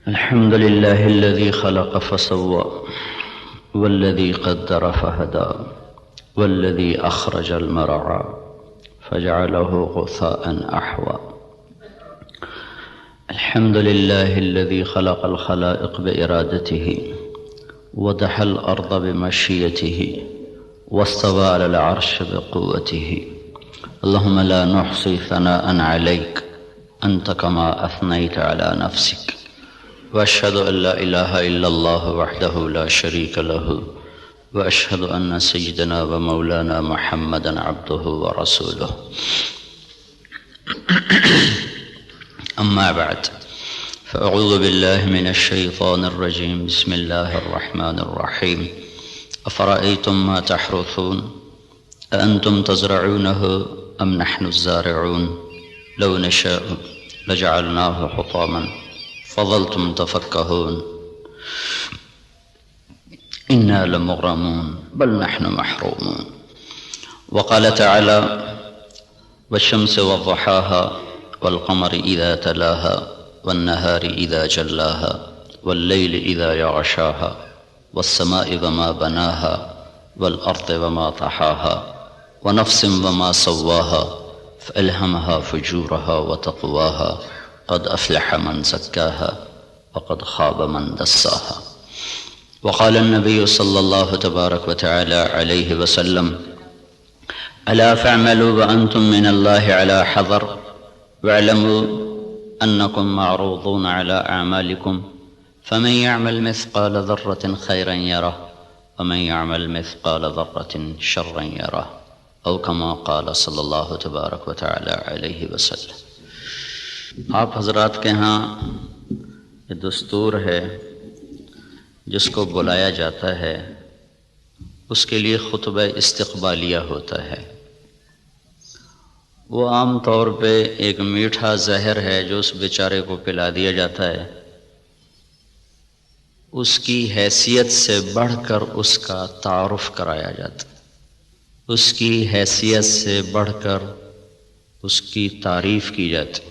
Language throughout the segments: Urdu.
الحمد لله الذي خلق فسوى والذي قدر فهدى والذي أخرج المرعى فجعله غثاء أحوى. الحمد لله الذي خلق الخلائق بإرادته ودحى الأرض بمشيته واستوى على العرش بقوته. اللهم لا نحصي ثناء عليك أنت كما أثنيت على نفسك، وأشهد أن لا إله إلا الله وحده لا شريك له، وأشهد أن سيدنا ومولانا محمدا عبده ورسوله. أما بعد، فأعوذ بالله من الشيطان الرجيم. بسم الله الرحمن الرحيم. أفرأيتم ما تحرثون أأنتم تزرعونه أم نحن الزارعون لو نشاء لجعلناه حطاما فظلتم تفكهون إنا لمغرمون بل نحن محرومون. وقال تعالى: والشمس وضحاها والقمر إذا تلاها والنهار إذا جلاها والليل إذا يغشاها والسماء وما بناها والأرض وما طحاها ونفس وما سواها فألهمها فجورها وتقواها قد أفلح من زكاها وقد خاب من دساها. وقال النبي صلى الله تبارك وتعالى عليه وسلم: ألا فاعملوا وأنتم من الله على حذر واعلموا أنكم معروضون على أعمالكم فمن يعمل مثقال ذرة خيرا يره ومن يعمل مثقال ذرة شرا يره، أو كما قال صلی اللہ تبارک و تعالی علیہ وسلم. آپ حضرات کے ہاں یہ دستور ہے، جس کو بلایا جاتا ہے اس کے لیے خطبہ استقبالیہ ہوتا ہے. وہ عام طور پہ ایک میٹھا زہر ہے جو اس بیچارے کو پلا دیا جاتا ہے. اس کی حیثیت سے بڑھ کر اس کا تعارف کرایا جاتا ہے، اس کی حیثیت سے بڑھ کر اس کی تعریف کی جاتی.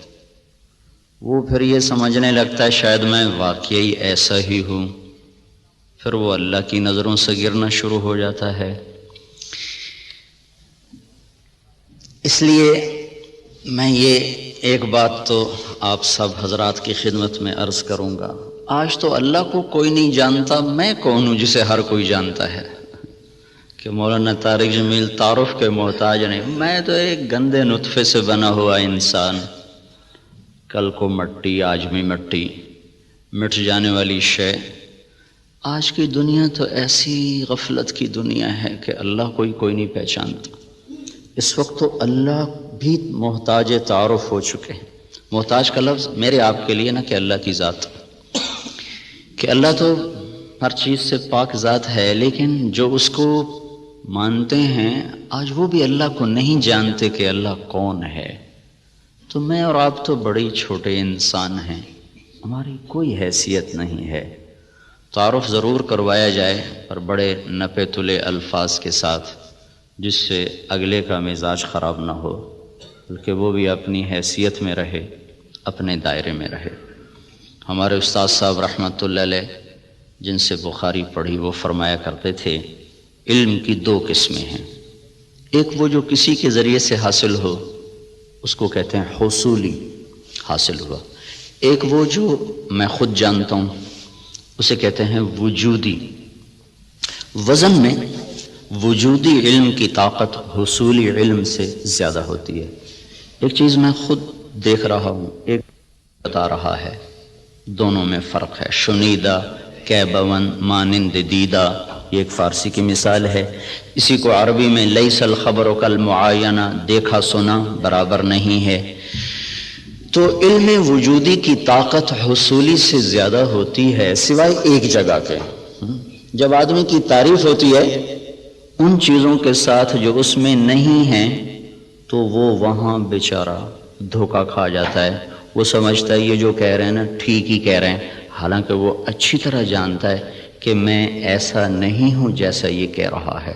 وہ پھر یہ سمجھنے لگتا ہے شاید میں واقعی ایسا ہی ہوں، پھر وہ اللہ کی نظروں سے گرنا شروع ہو جاتا ہے. اس لیے میں یہ ایک بات تو آپ سب حضرات کی خدمت میں عرض کروں گا. آج تو اللہ کو کوئی نہیں جانتا، میں کون ہوں جسے ہر کوئی جانتا ہے؟ کہ مولانا طارق جمیل تعارف کے محتاج نہیں. میں تو ایک گندے نطفے سے بنا ہوا انسان، کل کو مٹی آج بھی مٹی، مٹ جانے والی شے. آج کی دنیا تو ایسی غفلت کی دنیا ہے کہ اللہ کوئی نہیں پہچانتا. اس وقت تو اللہ بھی محتاج تعارف ہو چکے ہیں. محتاج کا لفظ میرے آپ کے لیے نہ کہ اللہ کی ذات، کہ اللہ تو ہر چیز سے پاک ذات ہے، لیکن جو اس کو مانتے ہیں آج وہ بھی اللہ کو نہیں جانتے کہ اللہ کون ہے. تو میں اور آپ تو بڑے چھوٹے انسان ہیں، ہماری کوئی حیثیت نہیں ہے. تعارف ضرور کروایا جائے پر بڑے نپے تلے الفاظ کے ساتھ، جس سے اگلے کا مزاج خراب نہ ہو، بلکہ وہ بھی اپنی حیثیت میں رہے، اپنے دائرے میں رہے. ہمارے استاد صاحب رحمۃ اللہ علیہ جن سے بخاری پڑھی، وہ فرمایا کرتے تھے علم کی دو قسمیں ہیں. ایک وہ جو کسی کے ذریعے سے حاصل ہو، اس کو کہتے ہیں حصولی، حاصل ہوا. ایک وہ جو میں خود جانتا ہوں، اسے کہتے ہیں وجودی. وزن میں وجودی علم کی طاقت حصولی علم سے زیادہ ہوتی ہے. ایک چیز میں خود دیکھ رہا ہوں، ایک بتا رہا ہے، دونوں میں فرق ہے. شنیدہ کیبون مانند دیدہ، یہ ایک فارسی کی مثال ہے. اسی کو عربی میں لیس الخبر کالمعاینہ، دیکھا سنا برابر نہیں ہے. تو علم وجودی کی طاقت حصولی سے زیادہ ہوتی ہے، سوائے ایک جگہ کے. جب آدمی کی تعریف ہوتی ہے ان چیزوں کے ساتھ جو اس میں نہیں ہیں، تو وہ وہاں بیچارہ دھوکہ کھا جاتا ہے. وہ سمجھتا ہے یہ جو کہہ رہے ہیں نا ٹھیک ہی کہہ رہے ہیں، حالانکہ وہ اچھی طرح جانتا ہے کہ میں ایسا نہیں ہوں جیسا یہ کہہ رہا ہے.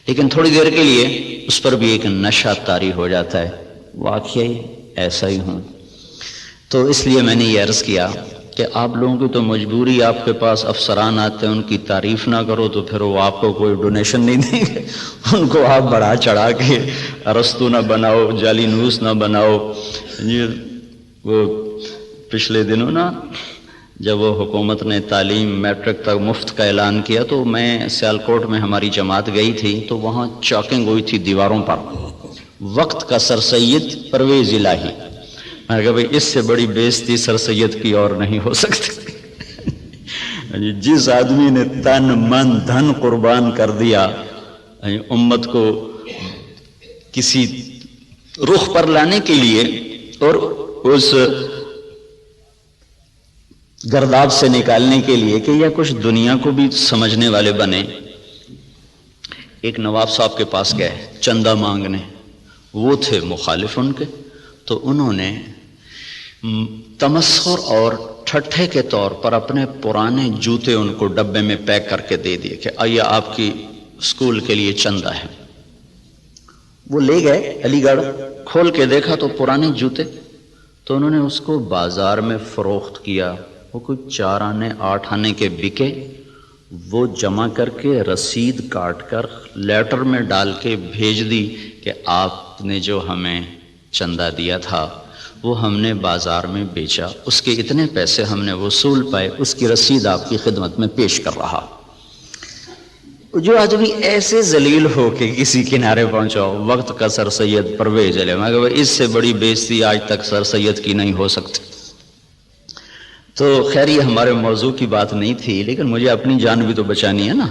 لیکن تھوڑی دیر کے لیے اس پر بھی ایک نشہ طاری ہو جاتا ہے، واقعی ایسا ہی ہوں. تو اس لیے میں نے یہ عرض کیا کہ آپ لوگوں کی تو مجبوری، آپ کے پاس افسران آتے ہیں، ان کی تعریف نہ کرو تو پھر وہ آپ کو کوئی ڈونیشن نہیں دیں گے، ان کو آپ بڑھا چڑھا کے ارسطو نہ بناؤ، جعلی نوس نہ بناؤ۔ وہ پچھلے دنوں نا جب وہ حکومت نے تعلیم میٹرک تک مفت کا اعلان کیا تو میں سیالکوٹ میں ہماری جماعت گئی تھی، تو وہاں چاکنگ ہوئی تھی دیواروں پر، وقت کا سر سید پرویز الہی۔ میں نے کہا بھائی اس سے بڑی بےزتی سر سید کی اور نہیں ہو سکتی۔ جس آدمی نے تن من دھن قربان کر دیا امت کو کسی رخ پر لانے کے لیے اور اس گرداب سے نکالنے کے لیے کہ یا کچھ دنیا کو بھی سمجھنے والے بنے۔ ایک نواب صاحب کے پاس گئے چندہ مانگنے، وہ تھے مخالف ان کے، تو انہوں نے تمسخر اور ٹھٹھے کے طور پر اپنے پرانے جوتے ان کو ڈبے میں پیک کر کے دے دیے کہ آئیے آپ کی اسکول کے لیے چندہ ہے۔ وہ لے گئے علی گڑھ، کھول کے دیکھا تو پرانے جوتے، تو انہوں نے اس کو بازار میں فروخت کیا، وہ کوئی 4 آنے 8 آنے کے بکے، وہ جمع کر کے رسید کاٹ کر لیٹر میں ڈال کے بھیج دی کہ آپ نے جو ہمیں چندہ دیا تھا وہ ہم نے بازار میں بیچا، اس کے اتنے پیسے ہم نے وصول پائے، اس کی رسید آپ کی خدمت میں پیش کر رہا۔ جو آدمی ایسے ذلیل ہو کے کسی کنارے پہنچاؤ، وقت کا سر سید پرویز الہی، میں کہا اس سے بڑی بےزتی آج تک سر سید کی نہیں ہو سکتی۔ تو خیر یہ ہمارے موضوع کی بات نہیں تھی، لیکن مجھے اپنی جان بھی تو بچانی ہے نا۔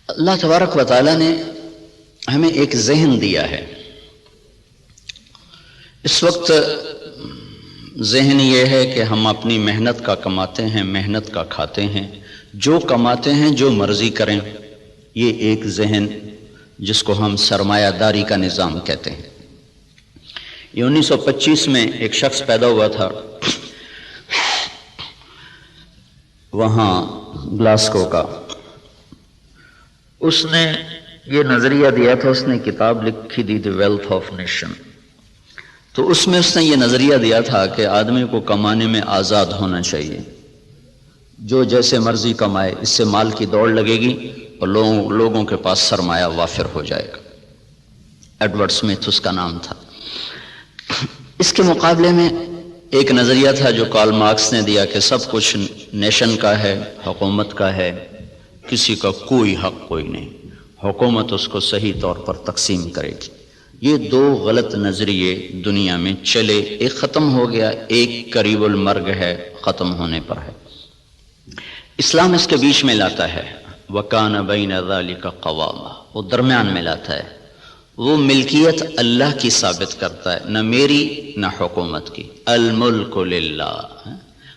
اللہ تبارک و تعالیٰ نے ہمیں ایک ذہن دیا ہے۔ اس وقت ذہن یہ ہے کہ ہم اپنی محنت کا کماتے ہیں، محنت کا کھاتے ہیں، جو کماتے ہیں جو مرضی کریں، یہ ایک ذہن جس کو ہم سرمایہ داری کا نظام کہتے ہیں۔ یہ 1925 میں ایک شخص پیدا ہوا تھا وہاں گلاسکو کا، اس نے یہ نظریہ دیا تھا، اس نے کتاب لکھی تھی دی ویلتھ آف نیشن، تو اس میں اس نے یہ نظریہ دیا تھا کہ آدمی کو کمانے میں آزاد ہونا چاہیے، جو جیسے مرضی کمائے، اس سے مال کی دوڑ لگے گی اور لوگوں کے پاس سرمایہ وافر ہو جائے گا۔ ایڈورڈ سمتھ اس کا نام تھا۔ اس کے مقابلے میں ایک نظریہ تھا جو کارل مارکس نے دیا کہ سب کچھ نیشن کا ہے، حکومت کا ہے، کسی کا کوئی حق کوئی نہیں، حکومت اس کو صحیح طور پر تقسیم کرے گی۔ یہ 2 غلط نظریے دنیا میں چلے، ایک ختم ہو گیا، ایک قریب المرگ ہے، ختم ہونے پر ہے۔ اسلام اس کے بیچ میں لاتا ہے، وَكَانَ بَيْنَ ذَلِكَ قَوَامًا، وہ درمیان میں لاتا ہے، وہ ملکیت اللہ کی ثابت کرتا ہے، نہ میری نہ حکومت کی، الملک للہ۔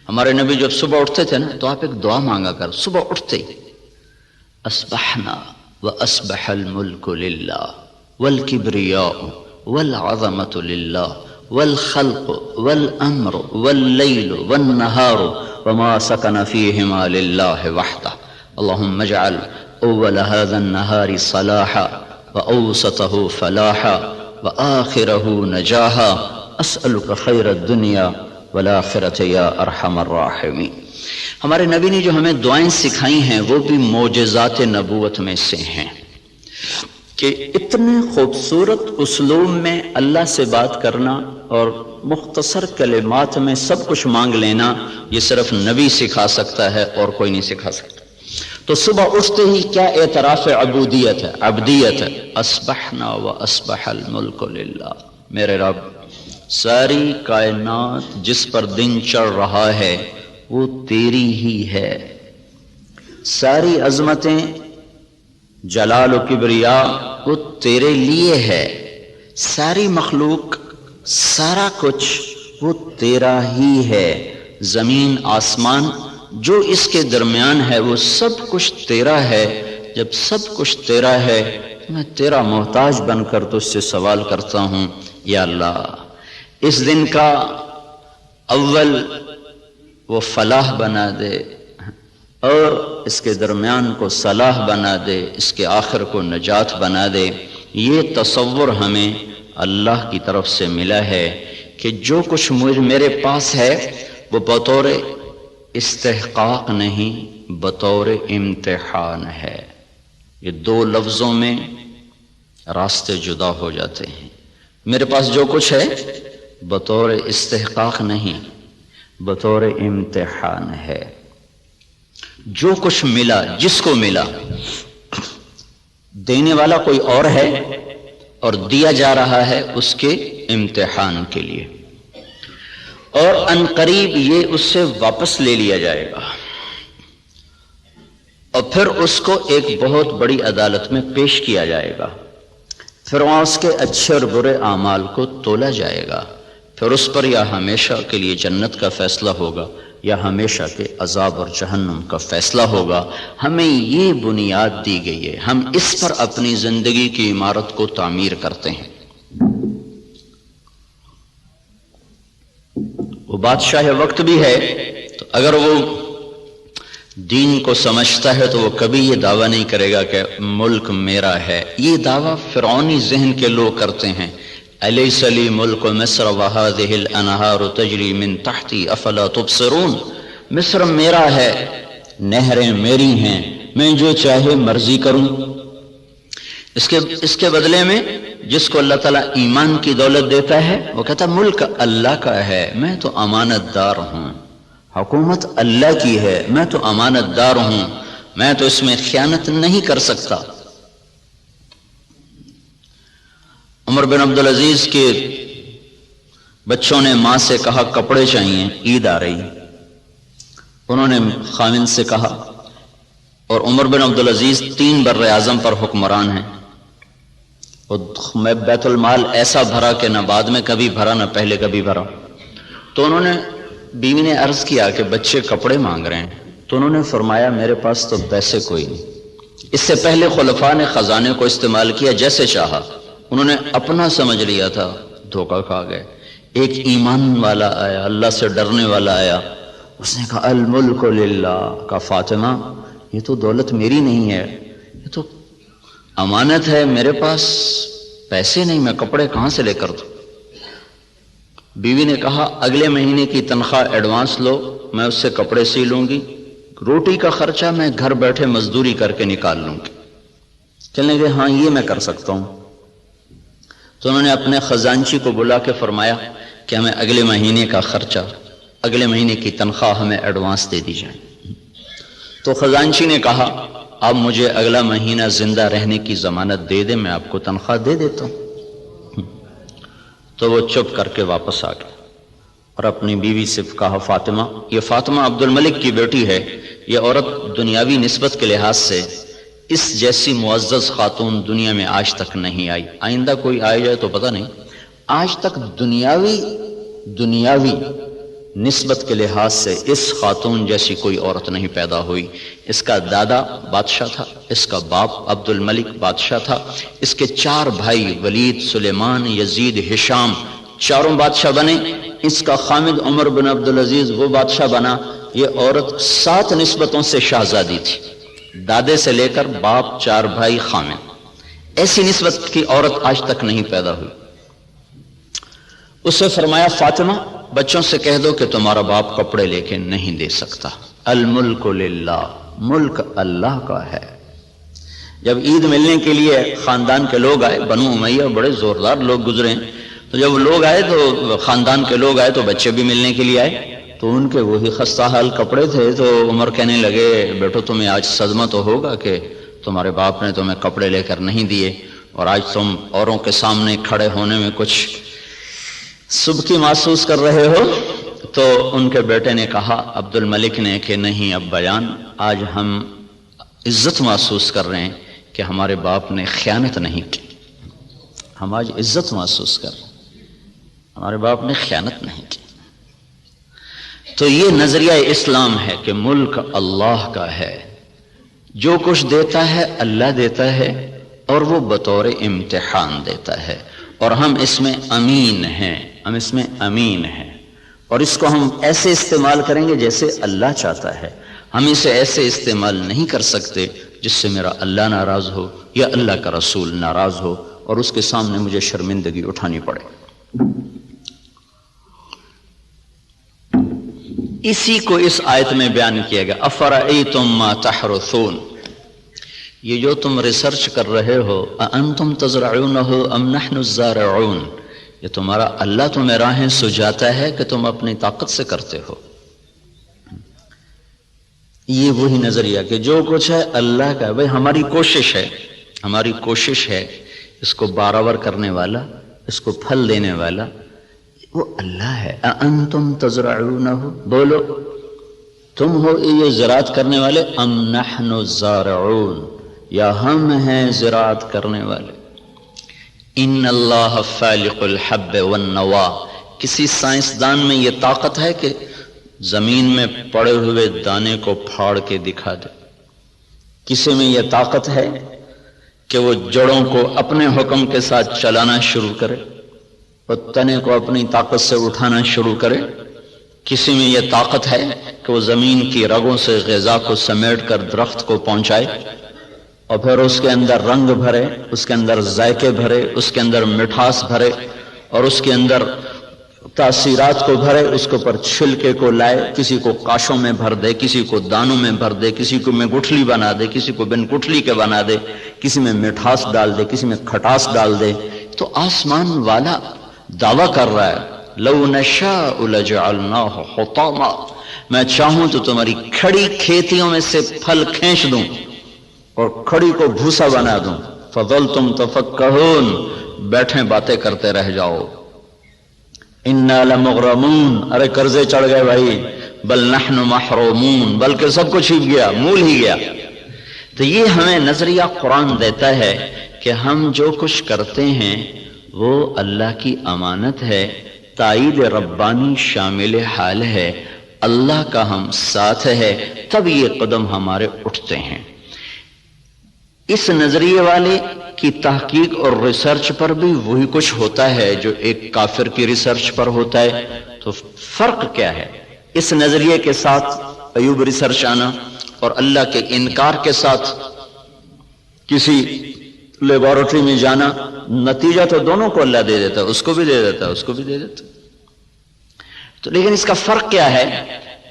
ہمارے نبی جب صبح اٹھتے تھے نا تو آپ ایک دعا مانگا کر، صبح اٹھتے ہی اصبحنا وَأَصْبَحَ الْمُلْكُ لِلَّهِ وَالْكِبْرِيَاءُ وَالْعَظَمَةُ لِلَّهِ وَالْخَلْقُ وَالْأَمْرُ وَاللَّيْلُ وَالنَّهَارُ وَمَا سَكَنَ فِيهِمَا لِلَّهِ وَحْدَهُ اللهم اجعل أول هذا النهار صلاحا وأوسطه فلاحا وآخره نجاحا أسألك خير الدنيا والآخرة يا أرحم الراحمين۔ ہمارے نبی نے جو ہمیں دعائیں سکھائی ہیں وہ بھی معجزات نبوت میں سے ہیں کہ اتنے خوبصورت اسلوب میں اللہ سے بات کرنا اور مختصر کلمات میں سب کچھ مانگ لینا، یہ صرف نبی سکھا سکتا ہے اور کوئی نہیں سکھا سکتا۔ تو صبح اٹھتے ہی کیا اعتراف عبودیت ہے، عبدیت ہے، اصبحنا واصبح الملک للہ، میرے رب ساری کائنات جس پر دن چڑھ رہا ہے وہ تیری ہی ہے، ساری عظمتیں جلال و کبریا وہ تیرے لیے ہے، ساری مخلوق سارا کچھ وہ تیرا ہی ہے، زمین آسمان جو اس کے درمیان ہے وہ سب کچھ تیرا ہے۔ جب سب کچھ تیرا ہے میں تیرا محتاج بن کر تجھ سے سوال کرتا ہوں، یا اللہ اس دن کا اول وہ فلاح بنا دے اور اس کے درمیان کو صلاح بنا دے، اس کے آخر کو نجات بنا دے۔ یہ تصور ہمیں اللہ کی طرف سے ملا ہے کہ جو کچھ میرے پاس ہے وہ بطور استحقاق نہیں، بطور امتحان ہے۔ یہ دو لفظوں میں راستے جدا ہو جاتے ہیں۔ میرے پاس جو کچھ ہے بطور استحقاق نہیں، بطور امتحان ہے۔ جو کچھ ملا، جس کو ملا، دینے والا کوئی اور ہے اور دیا جا رہا ہے اس کے امتحان کے لیے، اور ان قریب یہ اس سے واپس لے لیا جائے گا اور پھر اس کو ایک بہت بڑی عدالت میں پیش کیا جائے گا، پھر وہاں اس کے اچھے اور برے اعمال کو تولا جائے گا، پھر اس پر یا ہمیشہ کے لیے جنت کا فیصلہ ہوگا یا ہمیشہ کے عذاب اور جہنم کا فیصلہ ہوگا۔ ہمیں یہ بنیاد دی گئی ہے، ہم اس پر اپنی زندگی کی عمارت کو تعمیر کرتے ہیں۔ وہ بادشاہ وقت بھی ہے تو اگر وہ دین کو سمجھتا ہے تو وہ کبھی یہ دعویٰ نہیں کرے گا کہ ملک میرا ہے۔ یہ دعویٰ فرعونی ذہن کے لوگ کرتے ہیں، الیس لی ملک مصر وہذہ الانہار تجری من تحتی افلا تبصرون، مصر میرا ہے، نہریں میری ہیں، میں جو چاہے مرضی کروں۔ اس کے بدلے میں جس کو اللہ تعالیٰ ایمان کی دولت دیتا ہے وہ کہتا ہے ملک اللہ کا ہے، میں تو امانت دار ہوں، حکومت اللہ کی ہے، میں تو امانت دار ہوں، میں تو اس میں خیانت نہیں کر سکتا۔ عمر بن عبدالعزیز کے بچوں نے ماں سے کہا کپڑے چاہیے، عید آ رہی، انہوں نے خاوند سے کہا، اور عمر بن عبدالعزیز 3 بر اعظم پر حکمران ہیں، اور بیت المال ایسا بھرا کہ نہ بعد میں کبھی بھرا نہ پہلے کبھی بھرا۔ تو انہوں نے، بیوی نے عرض کیا کہ بچے کپڑے مانگ رہے ہیں، تو انہوں نے فرمایا میرے پاس تو پیسے کوئی نہیں۔ اس سے پہلے خلفاء نے خزانے کو استعمال کیا جیسے چاہا، انہوں نے اپنا سمجھ لیا تھا، دھوکہ کھا گئے۔ ایک ایمان والا آیا، اللہ سے ڈرنے والا آیا، اس نے کہا الملک للہ، کہا فاطمہ یہ تو دولت میری نہیں ہے، یہ تو امانت ہے، میرے پاس پیسے نہیں، میں کپڑے کہاں سے لے کر دوں؟ بیوی نے کہا اگلے مہینے کی تنخواہ ایڈوانس لو، میں اس سے کپڑے سی لوں گی، روٹی کا خرچہ میں گھر بیٹھے مزدوری کر کے نکال لوں گی۔ چلنے گئے، ہاں یہ میں کر سکتا ہوں۔ تو انہوں نے اپنے خزانچی کو بلا کے فرمایا کہ ہمیں اگلے مہینے کا خرچہ، اگلے مہینے کی تنخواہ ہمیں ایڈوانس دے دی جائے۔ تو خزانچی نے کہا اب مجھے اگلا مہینہ زندہ رہنے کی ضمانت دے دے، میں آپ کو تنخواہ دے دیتا ہوں۔ تو وہ چپ کر کے واپس آ گئے اور اپنی بیوی سے کہا فاطمہ، یہ فاطمہ عبد الملک کی بیٹی ہے، یہ عورت دنیاوی نسبت کے لحاظ سے اس جیسی معزز خاتون دنیا میں آج تک نہیں آئی، آئندہ کوئی آئے جائے تو پتہ نہیں، آج تک دنیاوی نسبت کے لحاظ سے اس خاتون جیسی کوئی عورت نہیں پیدا ہوئی۔ اس کا دادا بادشاہ تھا، اس کا باپ عبد الملک بادشاہ تھا، اس کے 4 بھائی ولید، سلیمان، یزید، ہشام، چاروں بادشاہ بنے، اس کا خامد عمر بن عبدالعزیز وہ بادشاہ بنا۔ یہ عورت 7 نسبتوں سے شہزادی تھی، دادے سے لے کر باپ، 4 بھائی، خامد، ایسی نسبت کی عورت آج تک نہیں پیدا ہوئی۔ اسے فرمایا فاطمہ بچوں سے کہہ دو کہ تمہارا باپ کپڑے لے کے نہیں دے سکتا، الملک للہ، ملک اللہ کا ہے۔ جب عید ملنے کے لیے خاندان کے لوگ آئے، بنو امیہ بڑے زوردار لوگ گزرے، تو جب لوگ آئے تو خاندان کے لوگ آئے تو بچے بھی ملنے کے لیے آئے، تو ان کے وہی خستہ حال کپڑے تھے۔ تو عمر کہنے لگے بیٹو تمہیں آج صدمہ تو ہوگا کہ تمہارے باپ نے تمہیں کپڑے لے کر نہیں دیے، اور آج تم اوروں کے سامنے کھڑے ہونے میں کچھ سبکی محسوس کر رہے ہو۔ تو ان کے بیٹے نے کہا عبد الملک نے کہ نہیں ابا جان، آج ہم عزت محسوس کر رہے ہیں کہ ہمارے باپ نے خیانت نہیں کی، ہم آج عزت محسوس کر رہے ہیں، ہمارے باپ نے خیانت نہیں کی۔ تو یہ نظریہ اسلام ہے کہ ملک اللہ کا ہے، جو کچھ دیتا ہے اللہ دیتا ہے، اور وہ بطور امتحان دیتا ہے، اور ہم اس میں امین ہیں، ہم اس میں امین ہیں، اور اس کو ہم ایسے استعمال کریں گے جیسے اللہ چاہتا ہے۔ ہم اسے ایسے استعمال نہیں کر سکتے جس سے میرا اللہ ناراض ہو یا اللہ کا رسول ناراض ہو، اور اس کے سامنے مجھے شرمندگی اٹھانی پڑے۔ اسی کو اس آیت میں بیان کیا گیا، افرأیتم ما تحرثون، یہ جو تم ریسرچ کر رہے ہو، اانتم تزرعونہ ام نحن الزارعون، یہ تمہارا اللہ تمہیں راہیں سجاتا ہے کہ تم اپنی طاقت سے کرتے ہو؟ یہ وہی نظریہ کہ جو کچھ ہے اللہ کا، بھائی ہماری کوشش ہے اس کو برابر کرنے والا، اس کو پھل دینے والا وہ اللہ ہے۔ اانتم تزرعونہ، بولو تم ہو یہ زراعت کرنے والے، ام نحن الزارعون، یا ہم ہیں زراعت کرنے والے۔ ان اللہ فالق الحب والنوا، کسی سائنسدان میں یہ طاقت ہے کہ زمین میں پڑے ہوئے دانے کو پھاڑ کے دکھا دے؟ کسی میں یہ طاقت ہے کہ وہ جڑوں کو اپنے حکم کے ساتھ چلانا شروع کرے اور تنے کو اپنی طاقت سے اٹھانا شروع کرے؟ کسی میں یہ طاقت ہے کہ وہ زمین کی رگوں سے غذا کو سمیٹ کر درخت کو پہنچائے اور پھر اس کے اندر رنگ بھرے، اس کے اندر ذائقے بھرے، اس کے اندر مٹھاس بھرے اور اس کے اندر تاثیرات کو بھرے، اس کے اوپر چھلکے کو لائے، کسی کو کاشوں میں بھر دے، کسی کو دانوں میں بھر دے، کسی کو میں گٹھلی بنا دے، کسی کو بن گٹھلی کے بنا دے، کسی میں مٹھاس ڈال دے، کسی میں کھٹاس ڈال دے؟ تو آسمان والا دعویٰ کر رہا ہے لو نشاء لجعلناہ حطاما، میں چاہوں تو تمہاری کھڑی کھیتیوں میں سے پھل کھینچ دوں اور کھڑی کو بھوسا بنا دوں، فظلتم تفکہون، بیٹھے باتیں کرتے رہ جاؤ۔ انا لمغرمون، ارے قرضے چڑھ گئے بھائی، بل نحن محرومون، بلکہ سب کچھ ہی گیا، مول ہی گیا۔ تو یہ ہمیں نظریہ قرآن دیتا ہے کہ ہم جو کچھ کرتے ہیں وہ اللہ کی امانت ہے، تائید ربانی شامل حال ہے، اللہ کا ہم ساتھ ہے، تب یہ قدم ہمارے اٹھتے ہیں۔ اس نظریے والے کی تحقیق اور ریسرچ پر بھی وہی کچھ ہوتا ہے جو ایک کافر کی ریسرچ پر ہوتا ہے۔ تو فرق کیا ہے اس نظریے کے ساتھ ایوب ریسرچ آنا اور اللہ کے انکار کے ساتھ کسی لیبارٹری میں جانا؟ نتیجہ تو دونوں کو اللہ دے دیتا ہے، اس کو بھی دے دیتا ہے، اس کو بھی دے دیتا ہے۔ تو لیکن اس کا فرق کیا ہے؟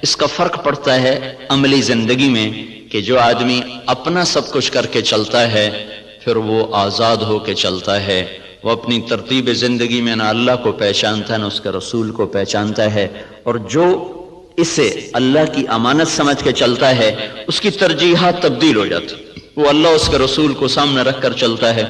اس کا فرق پڑتا ہے عملی زندگی میں کہ جو آدمی اپنا سب کچھ کر کے چلتا ہے پھر وہ آزاد ہو کے چلتا ہے، وہ اپنی ترتیب زندگی میں نہ اللہ کو پہچانتا ہے نہ اس کے رسول کو پہچانتا ہے، اور جو اسے اللہ کی امانت سمجھ کے چلتا ہے اس کی ترجیحات تبدیل ہو جاتی، وہ اللہ اس کے رسول کو سامنے رکھ کر چلتا ہے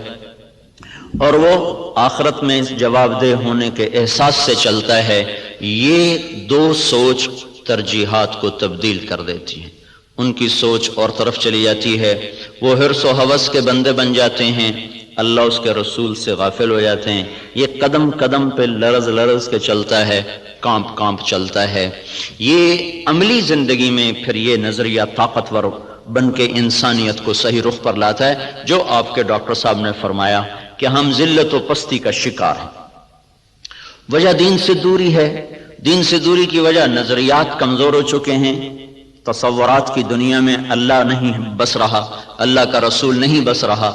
اور وہ آخرت میں جواب دہ ہونے کے احساس سے چلتا ہے۔ یہ دو سوچ ترجیحات کو تبدیل کر دیتی ہے، ان کی سوچ اور طرف چلی جاتی ہے، وہ حرص و ہوس کے بندے بن جاتے ہیں، اللہ اس کے رسول سے غافل ہو جاتے ہیں۔ یہ قدم قدم پہ لرز لرز کے چلتا ہے، کانپ کانپ چلتا ہے۔ یہ عملی زندگی میں پھر یہ نظریہ طاقتور بن کے انسانیت کو صحیح رخ پر لاتا ہے، جو آپ کے ڈاکٹر صاحب نے فرمایا کہ ہم ذلت و پستی کا شکار ہیں۔ وجہ دین سے دوری ہے، دین سے دوری کی وجہ نظریات کمزور ہو چکے ہیں، تصورات کی دنیا میں اللہ نہیں بس رہا، اللہ کا رسول نہیں بس رہا،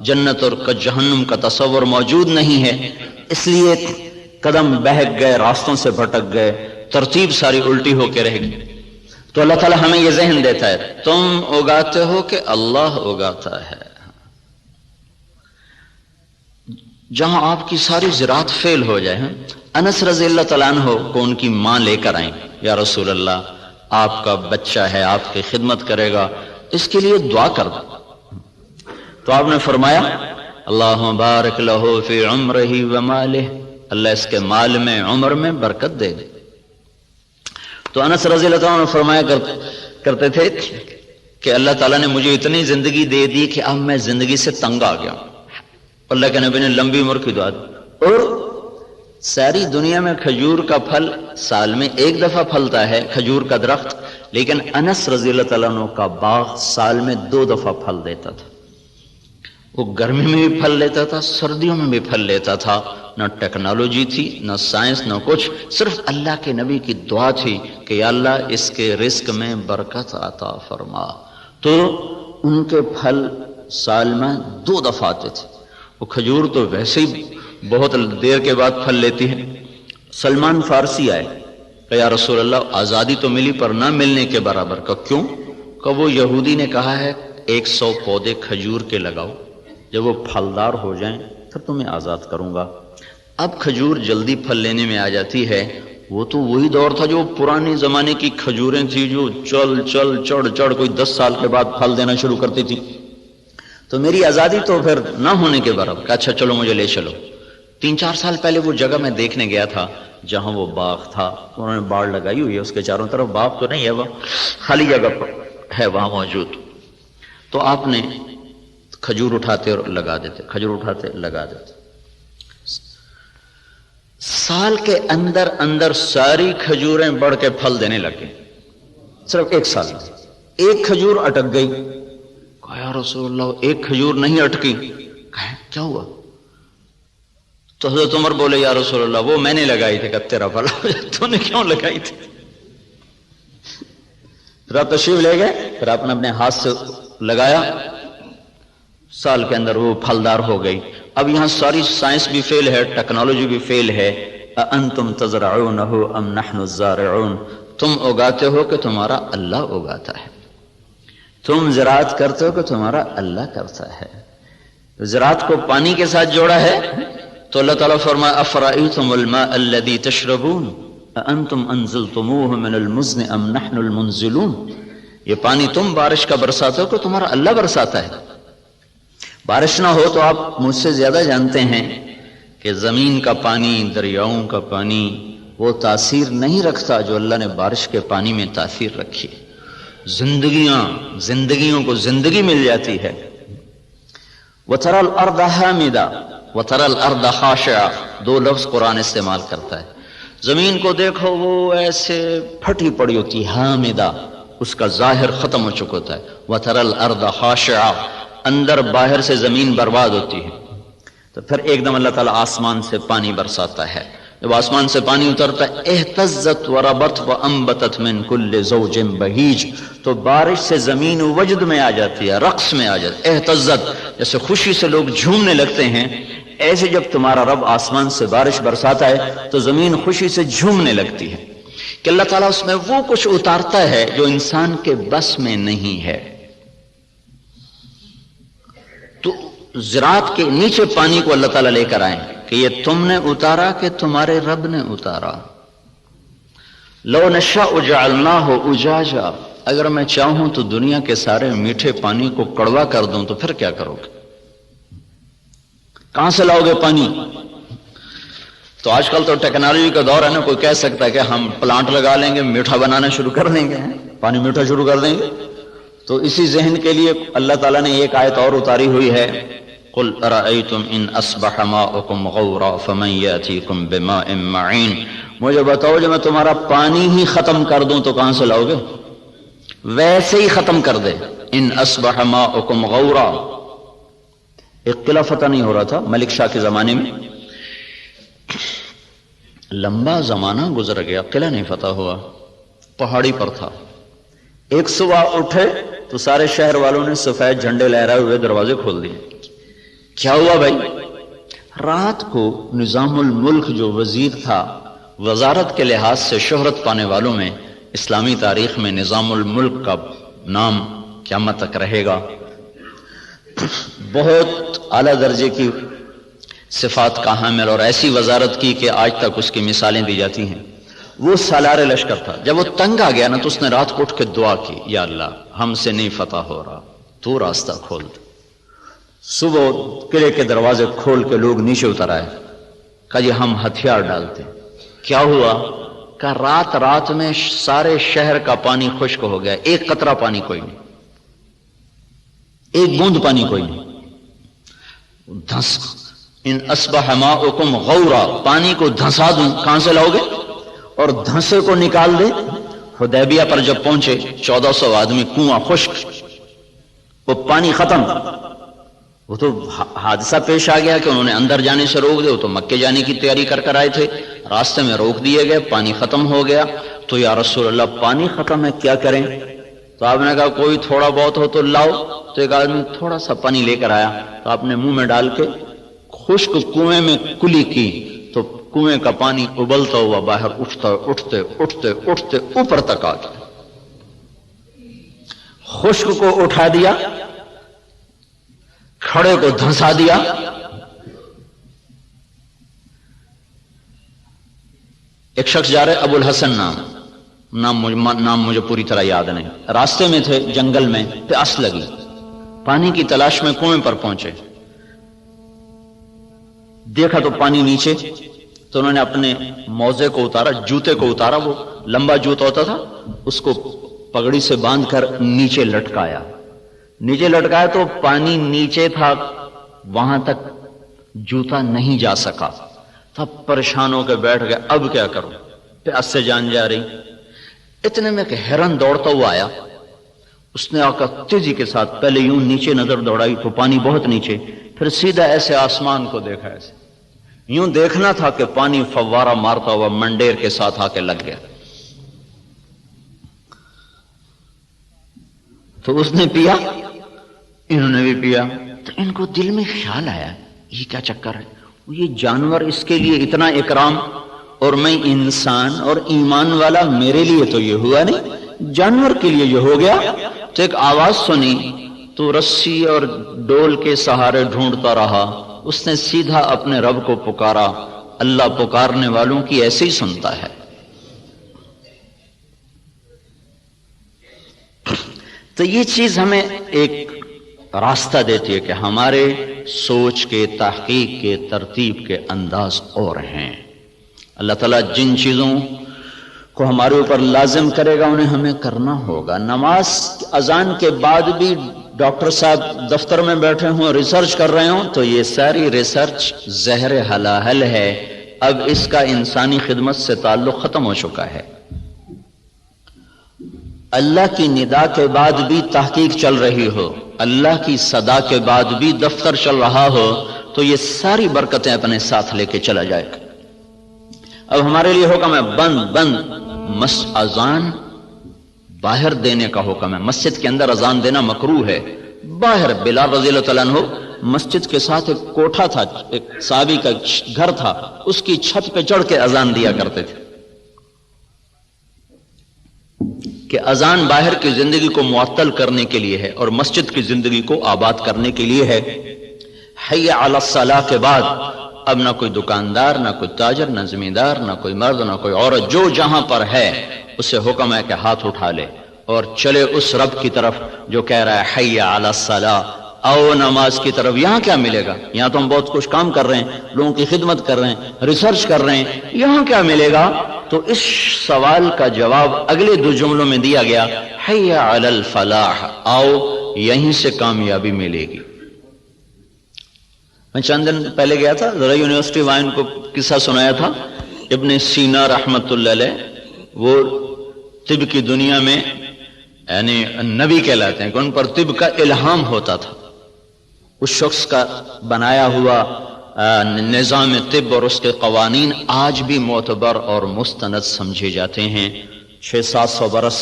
جنت اور جہنم کا تصور موجود نہیں ہے، اس لیے قدم بہک گئے، راستوں سے بھٹک گئے، ترتیب ساری الٹی ہو کے رہ گئی۔ تو اللہ تعالیٰ ہمیں یہ ذہن دیتا ہے تم اگاتے ہو کہ اللہ اگاتا ہے۔ جہاں آپ کی ساری زراعت فیل ہو جائے، انس رضی اللہ تعالیٰ عنہ کو ان کی ماں لے کر آئیں، یا رسول اللہ آپ کا بچہ ہے، آپ کی خدمت کرے گا، اس کے لیے دعا کر دو۔ تو آپ نے فرمایا اللہم بارک لہ فی عمرہ ومالہ، اللہ اس کے مال میں عمر میں برکت دے دے۔ تو انس رضی اللہ تعالیٰ عنہ فرمایا کرتے تھے کہ اللہ تعالیٰ نے مجھے اتنی زندگی دے دی کہ اب میں زندگی سے تنگ آ گیا ہوں۔ اللہ کے نبی نے لمبی عمر کی دعا دی، اور ساری دنیا میں کھجور کا پھل سال میں ایک دفعہ پھلتا ہے، کھجور کا درخت، لیکن انس رضی اللہ تعالیٰ عنہ کا باغ سال میں 2 دفعہ پھل دیتا تھا۔ وہ گرمی میں بھی پھل لیتا تھا، سردیوں میں بھی پھل لیتا تھا، نہ ٹیکنالوجی تھی نہ سائنس نہ کچھ، صرف اللہ کے نبی کی دعا تھی کہ یا اللہ اس کے رزق میں برکت عطا فرما۔ تو ان کے پھل سال میں 2 دفعہ آتے تھے، وہ کھجور تو ویسے ہی بہت دیر کے بعد پھل لیتی ہے۔ سلمان فارسی آئے کہ یا رسول اللہ آزادی تو ملی پر نہ ملنے کے برابر۔ کہ کیوں؟ کہ وہ یہودی نے کہا ہے 100 پودے کھجور کے لگاؤ، جب وہ پھلدار ہو جائیں پھر تمہیں آزاد کروں گا۔ اب کھجور جلدی پھل لینے میں آ جاتی ہے۔ وہ تو وہی دور تھا جو پرانے زمانے کی کھجوریں تھی جو چڑھ کوئی 10 سال کے بعد پھل دینا شروع کرتی تھی۔ تو میری آزادی تو پھر نہ ہونے کے برابر۔ اچھا چلو مجھے لے چلو۔ 3-4 سال پہلے وہ جگہ میں دیکھنے گیا تھا جہاں وہ باغ تھا، انہوں نے باڑ لگائی ہوئی ہے اس کے چاروں طرف، باغ تو نہیں ہے، وہ خالی جگہ ہے وہاں موجود۔ تو آپ نے کھجور اٹھاتے اور لگا دیتے، کھجور اٹھاتے لگا دیتے۔ سال کے اندر اندر ساری کھجوریں بڑھ کے پھل دینے لگے، صرف 1 سال میں۔ ایک کھجور اٹک گئی، کہا یا رسول اللہ ایک کھجور نہیں اٹکی۔ کہا کیا ہوا؟ تو حضرت عمر بولے یا رسول اللہ وہ میں نے لگائی تھی۔ کہ تیرا بھلا ہو جائے، تو نے کیوں لگائی تھی؟ پھر آپ تشریف لے گئے، پھر آپ نے اپنے ہاتھ سے لگایا، سال کے اندر وہ پھلدار ہو گئی۔ اب یہاں ساری سائنس بھی فیل ہے، ٹیکنالوجی بھی فیل ہے۔ اَأَنْتُمْ تَزْرَعُونَهُ أَمْ نَحْنُ الزَّارِعُونَ، تم اگاتے ہو کہ تمہارا اللہ اگاتا ہے، تم زراعت کرتے ہو کہ تمہارا اللہ کرتا ہے۔ زراعت کو پانی کے ساتھ جوڑا ہے تو اللہ تعالیٰ فرمایا أَفَرَأَيْتُمُ الْمَاءَ الَّذِي تَشْرَبُونَ أَأَنْتُمْ أَنزَلْتُمُوهُ مِنَ الْمُزْنِ أَمْ نَحْنُ الْمُنزِلُونَ، یہ پانی تم بارش کا برساتے ہو کہ تمہارا اللہ برساتا ہے۔ بارش نہ ہو تو آپ مجھ سے زیادہ جانتے ہیں کہ زمین کا پانی، دریاؤں کا پانی وہ تاثیر نہیں رکھتا جو اللہ نے بارش کے پانی میں تاثیر رکھی۔ زندگیوں کو زندگی مل جاتی ہے۔ وَتَرَى الْأَرْضَ حَامِدًا وَتَرَى الْأَرْضَ خَاشِعًا، 2 لفظ قرآن استعمال کرتا ہے۔ زمین کو دیکھو وہ ایسے پھٹی پڑی ہوتی ہے، حامدہ، اس کا ظاہر ختم ہو چکا ہوتا ہے۔ وَتَرَى الْأَرْضَ خَاشِعًا، اندر باہر سے زمین برباد ہوتی ہے۔ تو پھر ایک دم اللہ تعالیٰ آسمان سے پانی برساتا ہے۔ جب آسمان سے پانی اترتا ہے اہتزت وربت وانبتت من کل زوج بہیج، تو بارش سے زمین وجد میں آ جاتی ہے، رقص میں آ جاتی ہے۔ اہتزت جیسے خوشی سے لوگ جھومنے لگتے ہیں، ایسے جب تمہارا رب آسمان سے بارش برساتا ہے تو زمین خوشی سے جھومنے لگتی ہے کہ اللہ تعالیٰ اس میں وہ کچھ اتارتا ہے جو انسان کے بس میں نہیں ہے۔ تو زراعت کے نیچے پانی کو اللہ تعالیٰ لے کر آئیں کہ یہ تم نے اتارا کہ تمہارے رب نے اتارا۔ لو نشاء جعلناہ اجاجا، اگر میں چاہوں تو دنیا کے سارے میٹھے پانی کو کڑوا کر دوں تو پھر کیا کرو گے؟ کہاں سے لاؤ گے پانی؟ تو آج کل تو ٹیکنالوجی کا دور ہے نا، کوئی کہہ سکتا ہے کہ ہم پلانٹ لگا لیں گے، میٹھا بنانا شروع کر دیں گے، پانی میٹھا شروع کر دیں گے۔ تو اسی ذہن کے لیے اللہ تعالیٰ نے ایک آیت اور اتاری ہوئی ہے، قل ارأیتم ان اصبح ماؤکم غورا فمن یاتیکم بماء معین، مجھے بتاؤ جب میں تمہارا پانی ہی ختم کر دوں تو کہاں سے لاؤ گے؟ ویسے ہی ختم کر دے۔ ان اصبح ماؤکم غورا، ایک قلعہ فتح نہیں ہو رہا تھا ملک شاہ کے زمانے میں، لمبا زمانہ گزر گیا، قلعہ نہیں فتح ہوا، پہاڑی پر تھا۔ ایک صبح اٹھے تو سارے شہر والوں نے سفید جھنڈے لہرائے ہوئے دروازے کھول دیے۔ کیا ہوا بھائی؟ رات کو نظام الملک جو وزیر تھا، وزارت کے لحاظ سے شہرت پانے والوں میں اسلامی تاریخ میں نظام الملک کا نام قیامت تک رہے گا۔ بہت اعلیٰ درجے کی صفات کا حامل اور ایسی وزارت کی کہ آج تک اس کی مثالیں دی جاتی ہیں۔ وہ سالار لشکر تھا، جب وہ تنگ آ گیا نا تو اس نے رات کو اٹھ کے دعا کی، یا اللہ ہم سے نہیں فتح ہو رہا، تو راستہ کھول دے۔ صبح قلعے کے دروازے کھول کے لوگ نیچے اتر آئے، کہا جی ہم ہتھیار ڈالتے۔ کیا ہوا؟ کہ رات میں سارے شہر کا پانی خشک ہو گیا، ایک قطرہ پانی کوئی نہیں، ایک بوند پانی کوئی نہیں۔ دھس ان اصبح ماؤکم غورا، پانی کو دھسا دوں، کہاں سے لاؤ گے؟ اور دھنسے کو نکال دے۔ حدیبیہ پر جب پہنچے 1400 آدمی، کنواں خشک، وہ پانی ختم۔ وہ تو حادثہ پیش آ گیا کہ انہوں نے اندر جانے سے روک دے، وہ تو مکے جانے کی تیاری کر آئے تھے، راستے میں روک دیے گئے، پانی ختم ہو گیا۔ تو یا رسول اللہ پانی ختم ہے کیا کریں؟ تو آپ نے کہا کوئی تھوڑا بہت ہو تو لاؤ۔ تو ایک آدمی تھوڑا سا پانی لے کر آیا، تو آپ نے منہ میں ڈال کے خشک کنویں میں کلی کی تو کنویں کا پانی ابلتا ہوا باہر اٹھتے اٹھتے اوپر تک آ گیا. خشک کو اٹھا دیا، کھڑے کو دھنسا دیا. ایک شخص جا رہے، ابو الحسن نام مجھے پوری طرح یاد نہیں، راستے میں تھے جنگل میں، پیاس لگی، پانی کی تلاش میں کنویں پر پہنچے، دیکھا تو پانی نیچے، تو انہوں نے اپنے موزے کو اتارا، جوتے کو اتارا، وہ لمبا جوتا ہوتا تھا، اس کو پگڑی سے باندھ کر نیچے لٹکایا تو پانی نیچے تھا، وہاں تک جوتا نہیں جا سکا. تب پریشان ہو کے بیٹھ گئے، اب کیا کروں، پیاس سے جان جا رہی. اتنے میں کہ ہرن دوڑتا ہوا آیا، اس نے آ کر تیزی کے ساتھ پہلے یوں نیچے نظر دوڑائی تو پانی بہت نیچے، پھر سیدھا ایسے آسمان کو دیکھا، ایسے یوں دیکھنا تھا کہ پانی فوارہ مارتا ہوا منڈیر کے ساتھ آ کے لگ گیا. تو اس نے پیا، انہوں نے بھی پیا. تو ان کو دل میں خیال آیا یہ کیا چکر ہے، یہ جانور اس کے لیے اتنا اکرام اور میں انسان اور ایمان والا، میرے لیے تو یہ ہوا نہیں، جانور کے لیے یہ ہو گیا. تو ایک آواز سنی تو رسی اور ڈول کے سہارے ڈھونڈتا رہا. اس نے سیدھا اپنے رب کو پکارا. اللہ پکارنے والوں کی ایسے ہی سنتا ہے. تو یہ چیز ہمیں ایک راستہ دیتی ہے کہ ہمارے سوچ کے، تحقیق کے، ترتیب کے انداز اور ہیں. اللہ تعالیٰ جن چیزوں کو ہمارے اوپر لازم کرے گا انہیں ہمیں کرنا ہوگا. نماز اذان کے بعد بھی ڈاکٹر صاحب دفتر میں بیٹھے ہوں، ریسرچ کر رہے ہوں، تو یہ ساری ریسرچ زہر حلاحل ہے. اب اس کا انسانی خدمت سے تعلق ختم ہو چکا ہے. اللہ کی ندا کے بعد بھی تحقیق چل رہی ہو، اللہ کی صدا کے بعد بھی دفتر چل رہا ہو، تو یہ ساری برکتیں اپنے ساتھ لے کے چلا جائے گا. اب ہمارے لیے حکم ہے بند اذان باہر دینے کا حکم ہے. مسجد کے اندر اذان دینا مکروہ ہے. باہر بلال رضی اللہ تعالیٰ عنہ مسجد کے ساتھ ایک کوٹھا تھا، ایک صحابی کا گھر تھا، اس کی چھت پہ چڑھ کے اذان دیا کرتے تھے کہ اذان باہر کی زندگی کو معطل کرنے کے لیے ہے اور مسجد کی زندگی کو آباد کرنے کے لیے ہے. حی علی الصلاۃ کے بعد اب نہ کوئی دکاندار، نہ کوئی تاجر، نہ زمیندار، نہ کوئی مرد، نہ کوئی عورت، جو جہاں پر ہے اسے حکم ہے کہ ہاتھ اٹھا لے اور چلے اس رب کی طرف جو کہہ رہا ہے حی علی الصلاۃ، آؤ نماز کی طرف. یہاں کیا ملے گا؟ یہاں تو ہم بہت کچھ کام کر رہے ہیں، لوگوں کی خدمت کر رہے ہیں، ریسرچ کر رہے ہیں، یہاں کیا ملے گا؟ تو اس سوال کا جواب اگلے دو جملوں میں دیا گیا، حی علی الفلاح، آؤ یہیں سے کامیابی ملے گی. میں چند دن پہلے گیا تھا، ذرا یونیورسٹی وائن کو قصہ سنایا تھا. ابن سینا رحمت اللہ علیہ، وہ طب کی دنیا میں یعنی نبی کہلاتے ہیں کہ ان پر طب کا الہام ہوتا تھا. اس شخص کا بنایا ہوا نظام طب اور اس کے قوانین آج بھی معتبر اور مستند سمجھے جاتے ہیں. 600-700 برس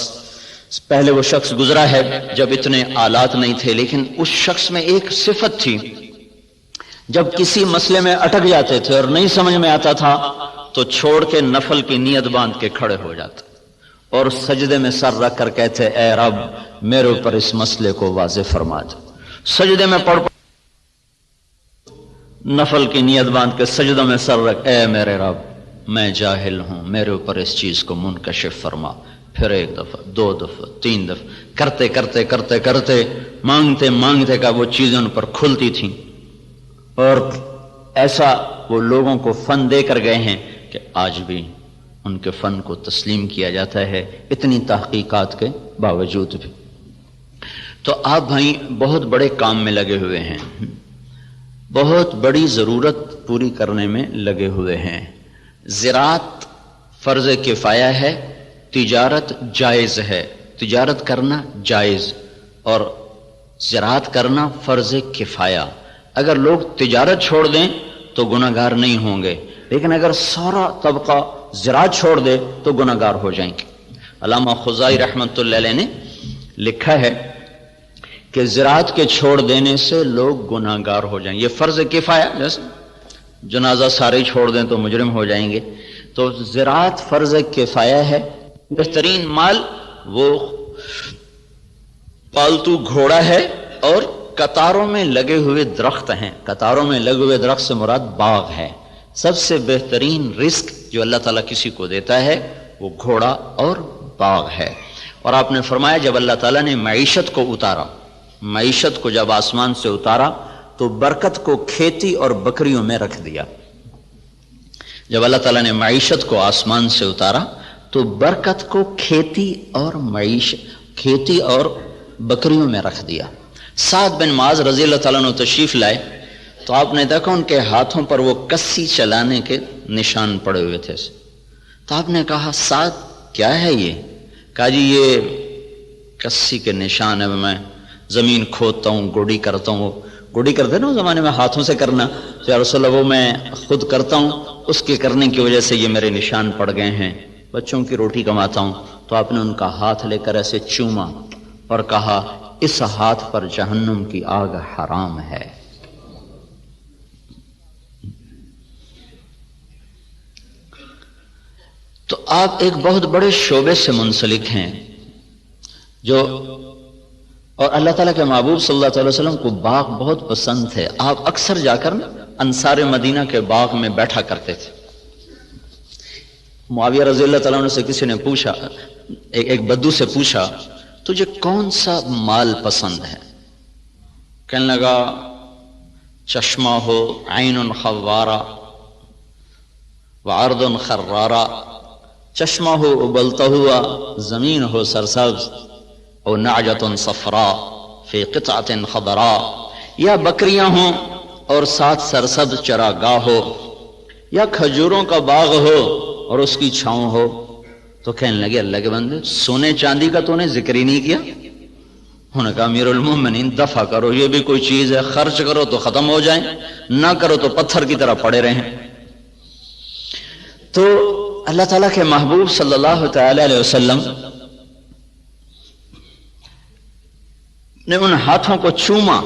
پہلے وہ شخص گزرا ہے جب اتنے آلات نہیں تھے، لیکن اس شخص میں ایک صفت تھی، جب کسی مسئلے میں اٹک جاتے تھے اور نہیں سمجھ میں آتا تھا تو چھوڑ کے نفل کی نیت باندھ کے کھڑے ہو جاتے اور سجدے میں سر رکھ کر کہتے اے رب میرے اوپر اس مسئلے کو واضح فرما دے. سجدے میں پڑھ نفل کی نیت باندھ کے سجدوں میں سر رکھ، اے میرے رب میں جاہل ہوں، میرے اوپر اس چیز کو منکشف فرما. پھر 1 دفعہ 2 دفعہ 3 دفعہ کرتے کرتے کرتے کرتے مانگتے مانگتے کا وہ چیزیں ان پر کھلتی تھیں. اور ایسا وہ لوگوں کو فن دے کر گئے ہیں کہ آج بھی ان کے فن کو تسلیم کیا جاتا ہے اتنی تحقیقات کے باوجود بھی. تو آپ بھائی بہت بڑے کام میں لگے ہوئے ہیں، بہت بڑی ضرورت پوری کرنے میں لگے ہوئے ہیں. زراعت فرض کفایہ ہے، تجارت جائز ہے، تجارت کرنا جائز اور زراعت کرنا فرض کفایہ. اگر لوگ تجارت چھوڑ دیں تو گناہگار نہیں ہوں گے، لیکن اگر سارا طبقہ زراعت چھوڑ دے تو گناہگار ہو جائیں گے. علامہ خزائی رحمت اللہ علیہ نے لکھا ہے کہ زراعت کے چھوڑ دینے سے لوگ گناہگار ہو جائیں. یہ فرض کفایہ، جیسے جنازہ سارے ہی چھوڑ دیں تو مجرم ہو جائیں گے. تو زراعت فرض کفایہ ہے. بہترین مال وہ پالتو گھوڑا ہے اور قطاروں میں لگے ہوئے درخت ہیں. قطاروں میں لگے ہوئے درخت سے مراد باغ ہے. سب سے بہترین رزق جو اللہ تعالیٰ کسی کو دیتا ہے وہ گھوڑا اور باغ ہے. اور آپ نے فرمایا جب اللہ تعالیٰ نے معیشت کو اتارا، معیشت کو جب آسمان سے اتارا تو برکت کو کھیتی اور بکریوں میں رکھ دیا. جب اللہ تعالیٰ نے معیشت کو آسمان سے اتارا تو برکت کو کھیتی اور بکریوں میں رکھ دیا. سعد بن معاذ رضی اللہ تعالیٰ عنہ تشریف لائے تو آپ نے دیکھا ان کے ہاتھوں پر وہ کسی چلانے کے نشان پڑے ہوئے تھے. تو آپ نے کہا سعد کیا ہے یہ؟ کہا جی یہ کسی کے نشان ہے، میں زمین کھودتا ہوں، گوڑی کرتا ہوں. گوڑی کرتے نا اس زمانے میں ہاتھوں سے کرنا، تو یا رسول اللہ وہ میں خود کرتا ہوں، اس کے کرنے کی وجہ سے یہ میرے نشان پڑ گئے ہیں، بچوں کی روٹی کماتا ہوں. تو آپ نے ان کا ہاتھ لے کر ایسے چوما اور کہا اس ہاتھ پر جہنم کی آگ حرام ہے. تو آپ ایک بہت بڑے شعبے سے منسلک ہیں جو، اور اللہ تعالیٰ کے محبوب صلی اللہ علیہ وسلم کو باغ بہت پسند تھے. آپ اکثر جا کر انصار مدینہ کے باغ میں بیٹھا کرتے تھے. معاویہ رضی اللہ تعالیٰ عنہ سے کسی نے پوچھا، ایک بدو سے پوچھا تجھے کون سا مال پسند ہے؟ کہنے لگا چشمہ ہو عین خوارہ وعرض خرارہ، چشمہ ہو ابلتا ہوا زمین ہو سرسبز، او نعجۃ صفراء فی قطعۃ خضراء، یا بکریاں ہوں اور ساتھ سرسبز چراگاہ ہو، یا کھجوروں کا باغ ہو اور اس کی چھاؤں ہو. تو کہنے لگے اللہ کے بندے سونے چاندی کا تو نے ذکر ہی نہیں کیا. انہوں نے کہا امیر المومنین دفع کرو، یہ بھی کوئی چیز ہے، خرچ کرو تو ختم ہو جائیں، نہ کرو تو پتھر کی طرح پڑے رہیں. تو اللہ تعالیٰ کے محبوب صلی اللہ تعالی علیہ وسلم نے ان ہاتھوں کو چوما